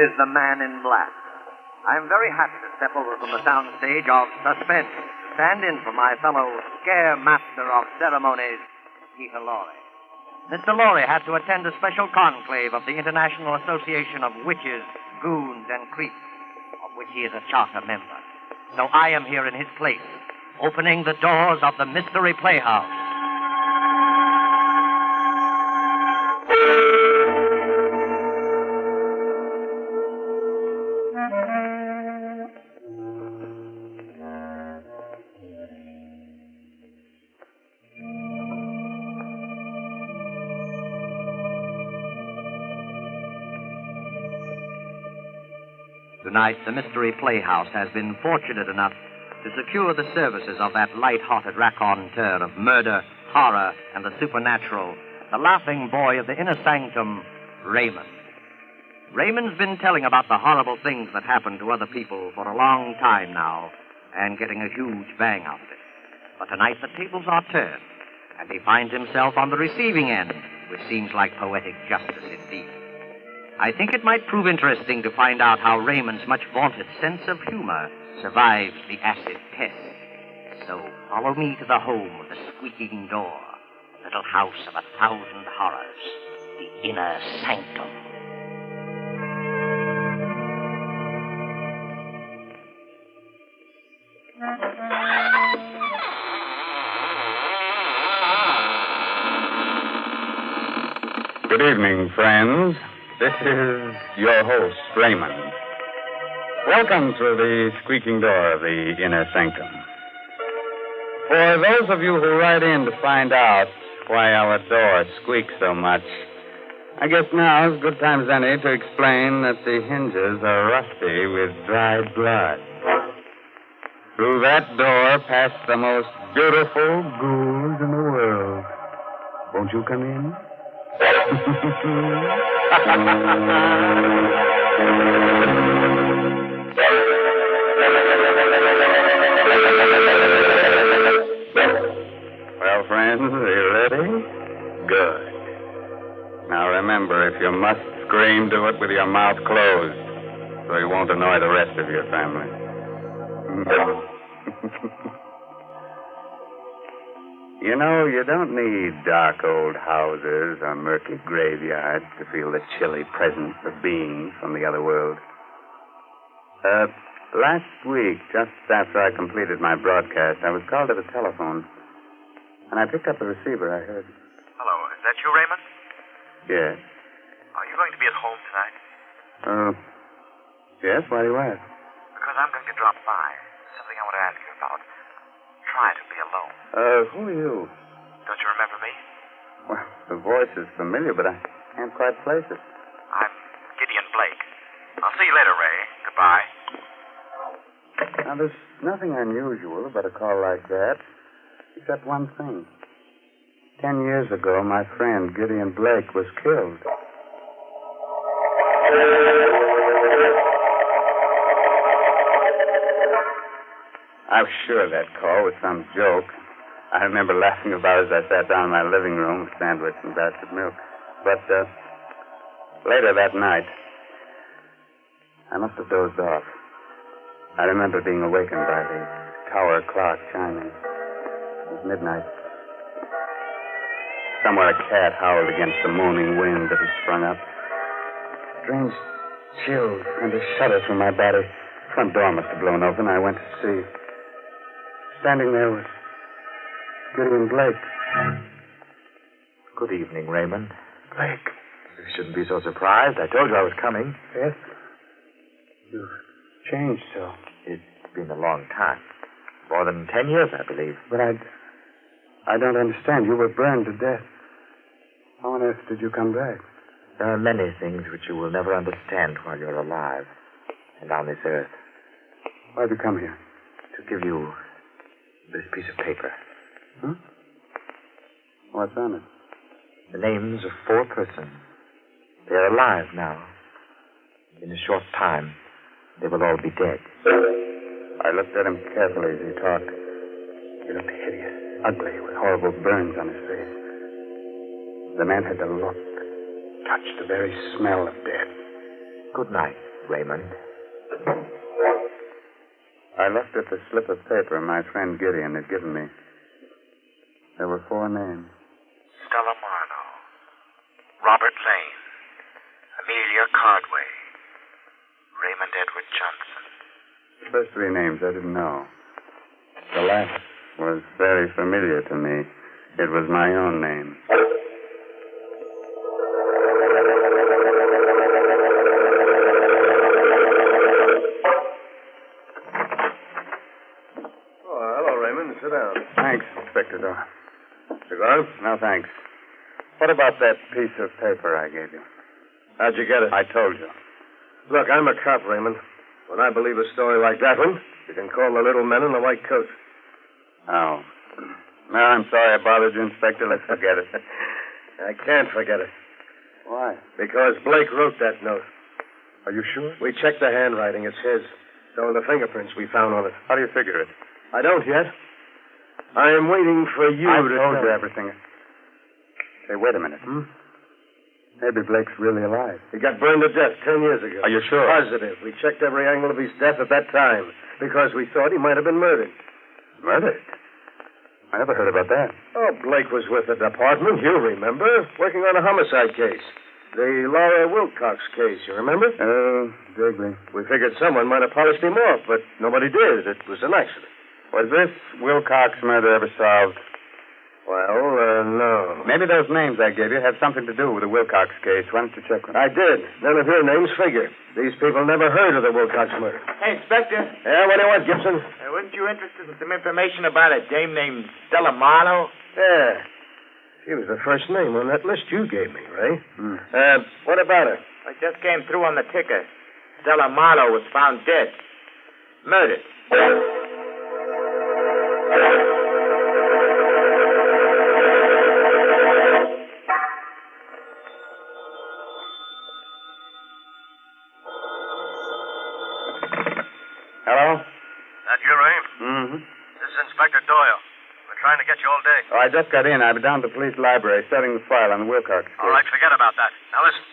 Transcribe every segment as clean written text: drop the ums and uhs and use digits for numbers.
is the Man in Black. I'm very happy to step over from the sound stage of Suspense to stand in for my fellow scare master of ceremonies, Peter Lorre. Mr. Lorre had to attend a special conclave of the International Association of Witches, Goons, and Creeps, of which he is a charter member. So I am here in his place, opening the doors of the Mystery Playhouse. Tonight, the Mystery Playhouse has been fortunate enough to secure the services of that light-hearted raconteur of murder, horror, and the supernatural, the laughing boy of the inner sanctum, Raymond. Raymond's been telling about the horrible things that happen to other people for a long time now, and getting a huge bang out of it. But tonight the tables are turned, and he finds himself on the receiving end, which seems like poetic justice indeed. I think it might prove interesting to find out how Raymond's much vaunted sense of humor survives the acid test. So follow me to the home of the squeaking door, little house of 1,000 horrors, the inner sanctum. Good evening, friends. This is your host, Raymond. Welcome to the squeaking door of the inner sanctum. For those of you who write in to find out why our door squeaks so much, I guess now is a good time as any to explain that the hinges are rusty with dried blood. Through that door pass the most beautiful ghouls in the world. Won't you come in? Well, friends, are you ready? Good. Now remember, if you must scream, do it with your mouth closed, so you won't annoy the rest of your family. You know, you don't need dark old houses or murky graveyards to feel the chilly presence of beings from the other world. Last week, just after I completed my broadcast, I was called to the telephone. And I picked up the receiver. I heard. Hello, is that you, Raymond? Yes. Are you going to be at home tonight? Yes, why do you ask? Because I'm going to drop by. Something I want to ask you about. Try to be alone. Who are you? Don't you remember me? Well, the voice is familiar, but I can't quite place it. I'm Gideon Blake. I'll see you later, Ray. Goodbye. Now, there's nothing unusual about a call like that, except one thing. 10 years ago, my friend Gideon Blake was killed. I was sure that call was some joke. I remember laughing about it as I sat down in my living room with a sandwich and a glass of milk. But later that night, I must have dozed off. I remember being awakened by the tower clock chiming. It was midnight. Somewhere a cat howled against the moaning wind that had sprung up. Strange chills and a shudder through my body. The front door must have blown open. I went to see. Standing there was Gideon Blake. Good evening, Raymond. Blake. You shouldn't be so surprised. I told you I was coming. Yes? You've changed so. It's been a long time. More than 10 years, I believe. But I don't understand. You were burned to death. How on earth did you come back? There are many things which you will never understand while you're alive and on this earth. Why'd you come here? To give you this piece of paper. Huh? What's on it? The names of 4 persons. They're alive now. In a short time, they will all be dead. I looked at him carefully as he talked. He looked hideous, ugly, with horrible burns on his face. The man had the look, touched the very smell of death. Good night. Raymond. I looked at the slip of paper my friend Gideon had given me. There were 4 names. Stella Marlowe, Robert Lane, Amelia Cardway, Raymond Edward Johnson. The first 3 names I didn't know. The last was very familiar to me. It was my own name. Oh, hello, Raymond. Sit down. Thanks, Inspector Dore. Cigar? No, thanks. What about that piece of paper I gave you? How'd you get it? I told you. Look, I'm a cop, Raymond. When I believe a story like that one, you can call the little men in the white coat. Oh. No, I'm sorry I bothered you, Inspector. Let's forget it. I can't forget it. Why? Because Blake wrote that note. Are you sure? We checked the handwriting. It's his. So are the fingerprints we found on it. How do you figure it? I don't yet. I am waiting for you I to told tell you me. everything. Hey, wait a minute. Maybe Blake's really alive. He got burned to death 10 years ago. Are you sure? Positive. We checked every angle of his death at that time because we thought he might have been murdered. Murdered? I never heard about that. Oh, Blake was with the department, you remember, working on a homicide case. The Laura Wilcox case, you remember? Vaguely. We figured someone might have polished him off, but nobody did. It was an accident. Was this Wilcox murder ever solved? Well, no. Maybe those names I gave you had something to do with the Wilcox case. Why don't you check them? I did. None of your names figure. These people never heard of the Wilcox murder. Hey, Inspector, Yeah, what do you want, Gibson? weren't you interested in some information about a dame named Stella Marlowe? Yeah. She was the first name on that list you gave me, Ray. What about her? I just came through on the ticker. Stella Marlowe was found dead. Murdered. Hello? That you, Ray? Mm-hmm. This is Inspector Doyle. We're trying to get you all day. Oh, I just got in. I was down at the police library setting the file on the Wilcox case. All right, forget about that. Now listen,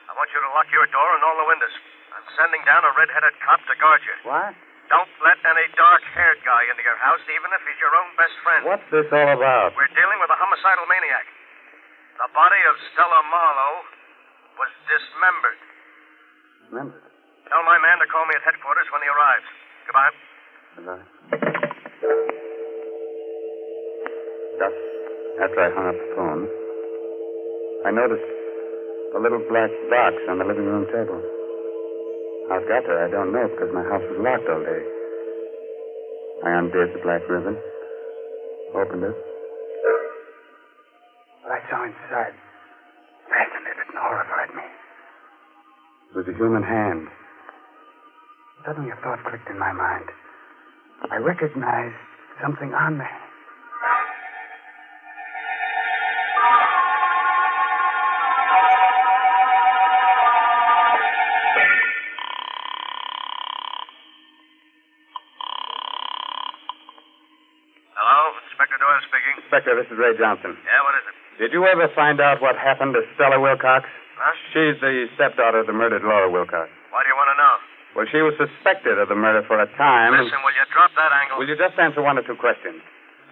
I want you to lock your door and all the windows. I'm sending down a red-headed cop to guard you. What? Don't let any dark-haired guy into your house, even if he's your own best friend. What's this all about? We're dealing with a homicidal maniac. The body of Stella Marlowe was dismembered. Remember. Tell my man to call me at headquarters when he arrives. Goodbye. Goodbye. Just after I hung up the phone, I noticed a little black box on the living room table. How it got there, I don't know, because my house was locked all day. I undid the black ribbon, opened it. What I saw inside fascinated and horrified me. It was a human hand. Suddenly a thought clicked in my mind. I recognized something on there. Hello, Inspector Doyle speaking. Inspector, this is Ray Johnson. Yeah, what is it? Did you ever find out what happened to Stella Wilcox? Huh? She's the stepdaughter of the murdered Laura Wilcox. Why do you want to know? Well, she was suspected of the murder for a time. Listen, will you drop that angle? Will you just answer 1 or 2 questions?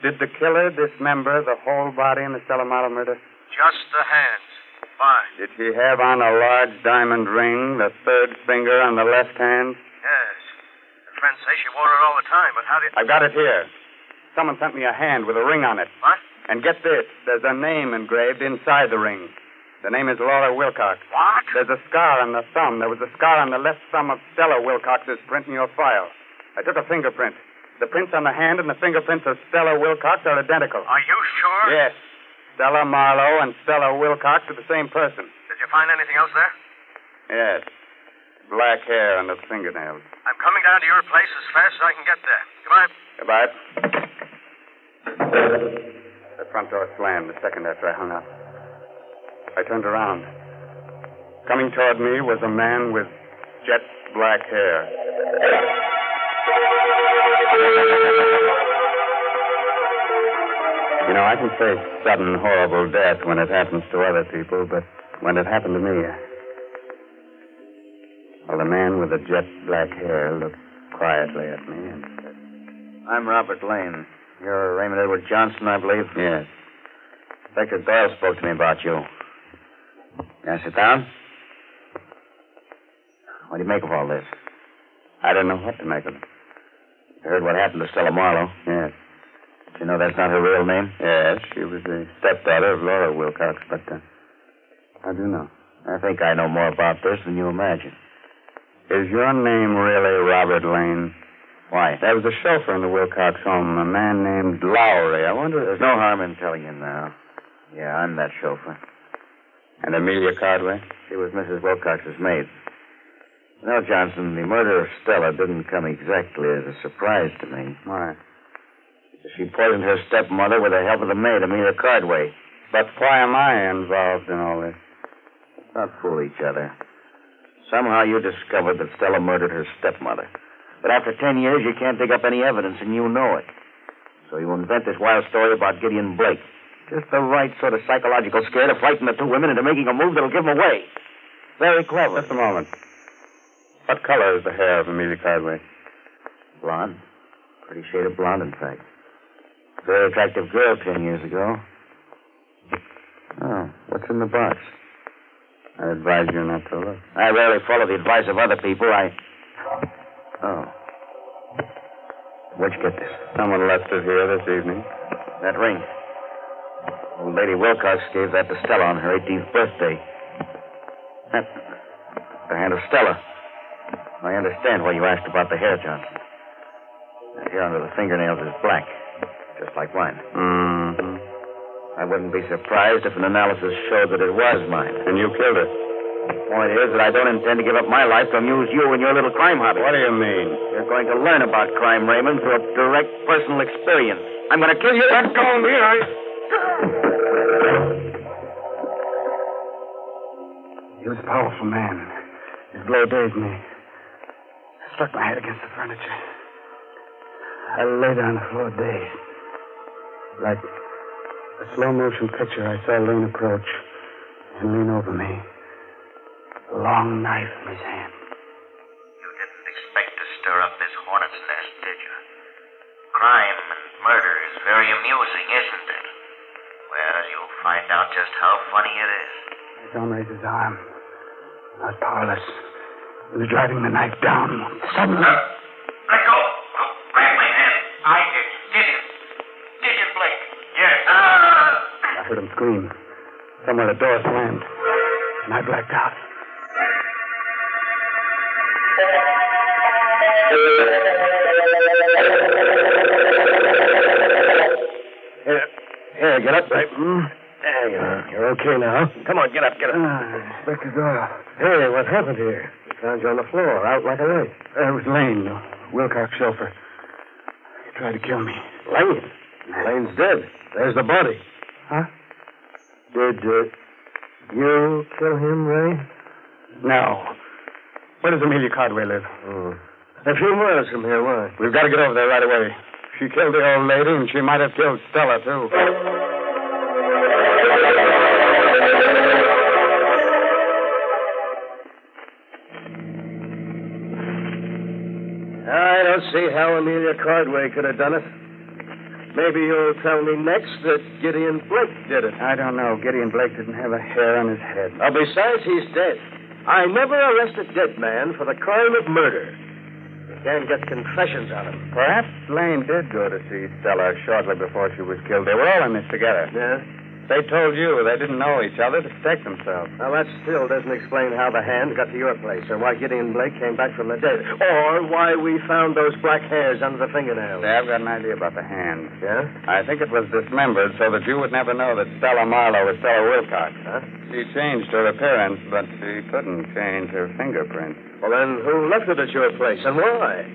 Did the killer dismember the whole body in the Stella Marlowe murder? Just the hands. Fine. Did she have on a large diamond ring, the 3rd finger on the left hand? Yes. Her friends say she wore it all the time, but how do you... I've got it here. Someone sent me a hand with a ring on it. What? And get this, there's a name engraved inside the ring. The name is Laura Wilcox. What? There's a scar on the thumb. There was a scar on the left thumb of Stella Wilcox's print in your file. I took a fingerprint. The prints on the hand and the fingerprints of Stella Wilcox are identical. Are you sure? Yes. Stella Marlowe and Stella Wilcox are the same person. Did you find anything else there? Yes. Black hair on the fingernails. I'm coming down to your place as fast as I can get there. Goodbye. Goodbye. The front door slammed a second after I hung up. I turned around. Coming toward me was a man with jet black hair. You know, I can face sudden, horrible death when it happens to other people, but when it happened to me, a Well, the man with the jet black hair looked quietly at me and said, I'm Robert Lane. You're Raymond Edward Johnson, I believe? yes. Inspector Doyle spoke to me about you. Can I sit down? What do you make of all this? I don't know what to make of it. You heard what happened to Stella Marlowe? Yes. Do you know that's not her real name? Yes, she was the stepdaughter of Laura Wilcox, but I do know. I think I know more about this than you imagine. Is your name really Robert Lane? Why? There was a chauffeur in the Wilcox home, a man named Lowry. I wonder if... There's no harm in telling you now. Yeah, I'm that chauffeur. And Amelia Cardway? She was Mrs. Wilcox's maid. Now, Johnson, the murder of Stella didn't come exactly as a surprise to me. Why? She poisoned her stepmother with the help of the maid, Amelia Cardway. But why am I involved in all this? Let's not fool each other. Somehow you discovered that Stella murdered her stepmother. But after 10 years, you can't dig up any evidence, and you know it. So you invent this wild story about Gideon Blake. Just the right sort of psychological scare to frighten the two women into making a move that'll give them away. Very clever. Just a moment. What color is the hair of Amelia Cardway? Blonde. Pretty shade of blonde, in fact. Very attractive girl 10 years ago. Oh, what's in the box? I advise you not to look. I rarely follow the advice of other people. Oh. Where'd you get this? Someone left it here this evening. That ring. Old Lady Wilcox gave that to Stella on her 18th birthday. That's the hand of Stella. I understand why you asked about the hair, Johnson. The hair under the fingernails is black, just like mine. Mm-hmm. I wouldn't be surprised if an analysis showed that it was mine. And you killed her. The point is that I don't intend to give up my life to amuse you and your little crime hobby. What do you mean? You're going to learn about crime, Raymond, through a direct personal experience. I'm going to kill you. Let go of me, He was a powerful man. His blow dazed me. I struck my head against the furniture. I lay down on the floor dazed. Like a slow-motion picture, I saw Lane approach and lean over me. A long knife in his hand. You didn't expect to stir up this hornet's nest, did you? Crime and murder is very amusing, isn't it? Well, you'll find out just how funny it is. I saw him raise his arm. I was powerless. He was driving the knife down. Suddenly... Let go. Grab my hand. I did. Gideon Blake. Yes. I heard him scream. Somewhere the door slammed, and I blacked out. Here, get up. Right. There you are. You're okay now. Come on, get up. Inspector Doyle. Hey, what happened here? We found you on the floor, out like a light. It was Lane, the Wilcox chauffeur. He tried to kill me. Lane? Lane's dead. There's the body. Huh? Did you kill him, Ray? No. Where does Amelia Cardway live? A few miles from here. Why? We've got to get over there right away. She killed the old lady, and she might have killed Stella, too. I don't see how Amelia Cardway could have done it. Maybe you'll tell me next that Gideon Blake did it. I don't know. Gideon Blake didn't have a hair on his head. Besides, he's dead. I never arrest a dead man for the crime of murder. You can't get confessions on him. Perhaps Lane did go to see Stella shortly before she was killed. They were all in this together. Yeah? They told you they didn't know each other to protect themselves. Well, that still doesn't explain how the hand got to your place, or why Gideon Blake came back from the dead, or why we found those black hairs under the fingernails. Say, I've got an idea about the hand. Yeah? I think it was dismembered so that you would never know that Stella Marlowe was Stella Wilcox. Huh? She changed her appearance, but she couldn't change her fingerprints. Well, then who left it at your place, and why?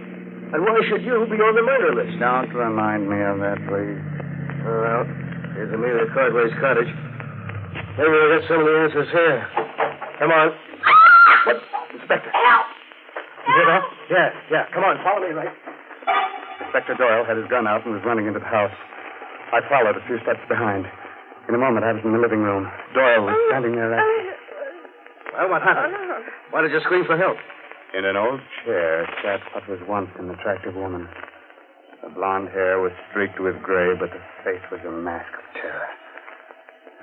And why should you be on the murder list? Don't remind me of that, please. Well, here's Amelia Cardway's cottage. Maybe we'll get some of the answers here. Come on. What? Inspector. Help! You hear that? Yeah. Come on, follow me, Ray. Inspector Doyle had his gun out and was running into the house. I followed a few steps behind. In a moment, I was in the living room. Doyle was standing there. Well, what happened? Why did you scream for help? In an old chair sat what was once an attractive woman. The blonde hair was streaked with gray, but the face was a mask of terror.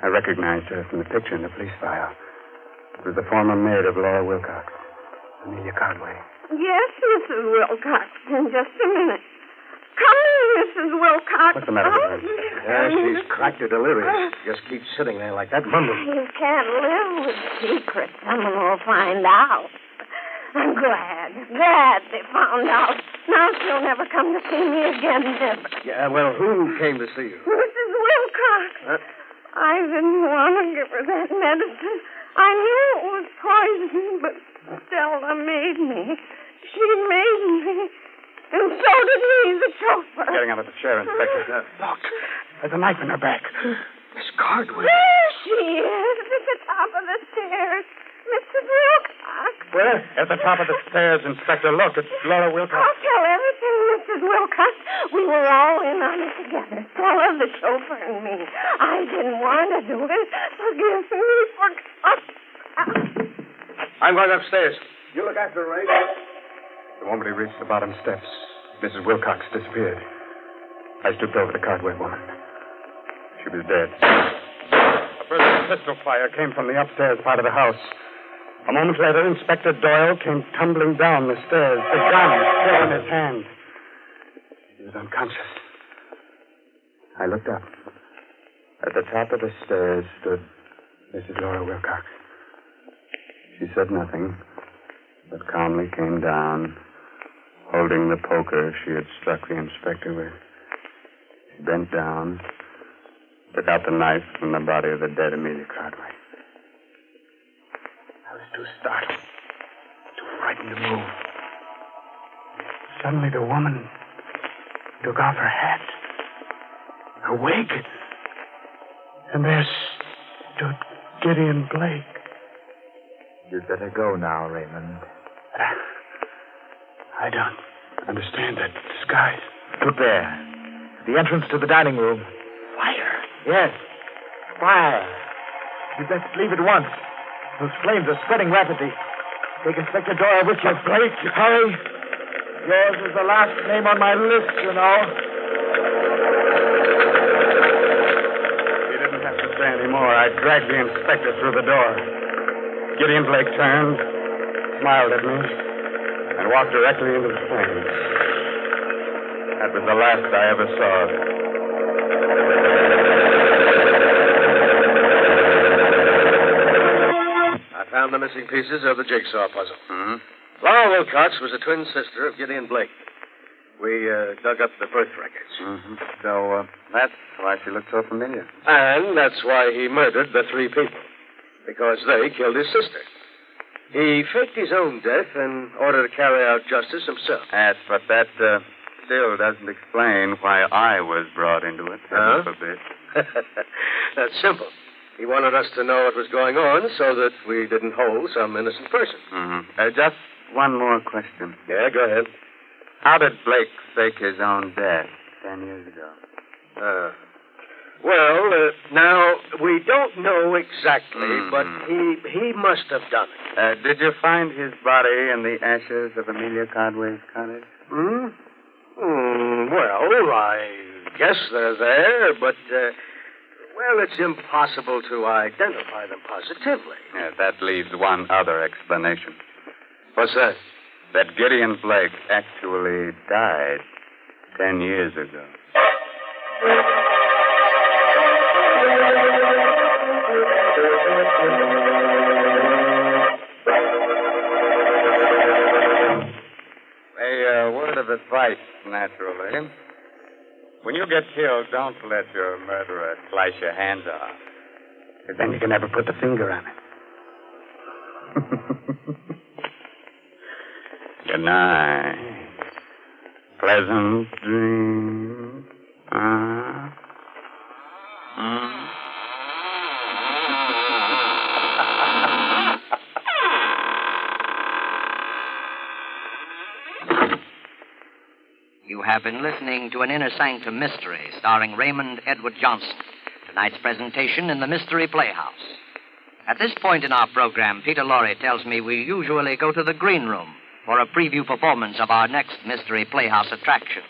I recognized her from the picture in the police file. It was the former maid of Laura Wilcox, Amelia Conway. Yes, Mrs. Wilcox. In just a minute. Come in, Mrs. Wilcox. What's the matter with her? Yeah, she's cracked or delirious. Just keeps sitting there like that, mumbling. You can't live with secrets. Someone will find out. I'm glad they found out. Now she'll never come to see me again, never. Yeah, well, who came to see you? Mrs. Wilcox. I didn't want to give her that medicine. I knew it was poison, but Stella made me. She made me. And so did he, the chauffeur. Getting out of the chair, Inspector. Look, there's a knife in her back. Miss Cardwell. There she is, at the top of the stairs. Mrs. Wilcox. Where? At the top of the stairs, Inspector. Look, it's Laura Wilcox. I'll tell everything, Mrs. Wilcox. We were all in on it together. Stella, the chauffeur, and me. I didn't want to do it. Forgive me for... I'm going upstairs. You look after her, Ray. The moment he reached the bottom steps, Mrs. Wilcox disappeared. I stooped over the Cardwell woman. She was dead. A burst of pistol fire came from the upstairs part of the house. A moment later, Inspector Doyle came tumbling down the stairs, the gun still in his hand. He was unconscious. I looked up. At the top of the stairs stood Mrs. Laura Wilcox. She said nothing, but calmly came down, holding the poker she had struck the inspector with. She bent down, took out the knife from the body of the dead Amelia Cardwell. I was too startled, too frightened to move. Suddenly the woman took off her hat, her wig, and there stood Gideon Blake. You'd better go now, Raymond. I don't understand that disguise. Look there. The entrance to the dining room. Fire. Yes. Fire. You'd best leave at once. Those flames are spreading rapidly. Take Inspector Doyle with you. Blake, hurry. Yours is the last name on my list, you know. He didn't have to say any more. I dragged the inspector through the door. Gideon Blake turned, smiled at me, and walked directly into the flames. That was the last I ever saw of him. I found the missing pieces of the jigsaw puzzle. Mm-hmm. Laura Wilcox was a twin sister of Gideon Blake. We dug up the birth records. Mm-hmm. So that's why she looked so familiar. And that's why he murdered the three people. Because they killed his sister. He faked his own death in order to carry out justice himself. Yes, but that still doesn't explain why I was brought into it. Huh? A bit. That's simple. He wanted us to know what was going on so that we didn't hold some innocent person. Mm-hmm. Just one more question. Yeah, go ahead. How did Blake fake his own death 10 years ago? Well, now, we don't know exactly, but he must have done it. Did you find his body in the ashes of Amelia Cardwell's cottage? Well, I guess they're there, but, well, it's impossible to identify them positively. Yeah, that leaves one other explanation. What's that? That Gideon Blake actually died 10 years ago. A word of advice, naturally. When you get killed, don't let your murderer slice your hands off. Because then you can never put the finger on it. Good night. Pleasant dreams. You have been listening to an Inner Sanctum mystery starring Raymond Edward Johnson. Tonight's presentation in the Mystery Playhouse. At this point in our program, Peter Lorre tells me we usually go to the green room for a preview performance of our next Mystery Playhouse attraction.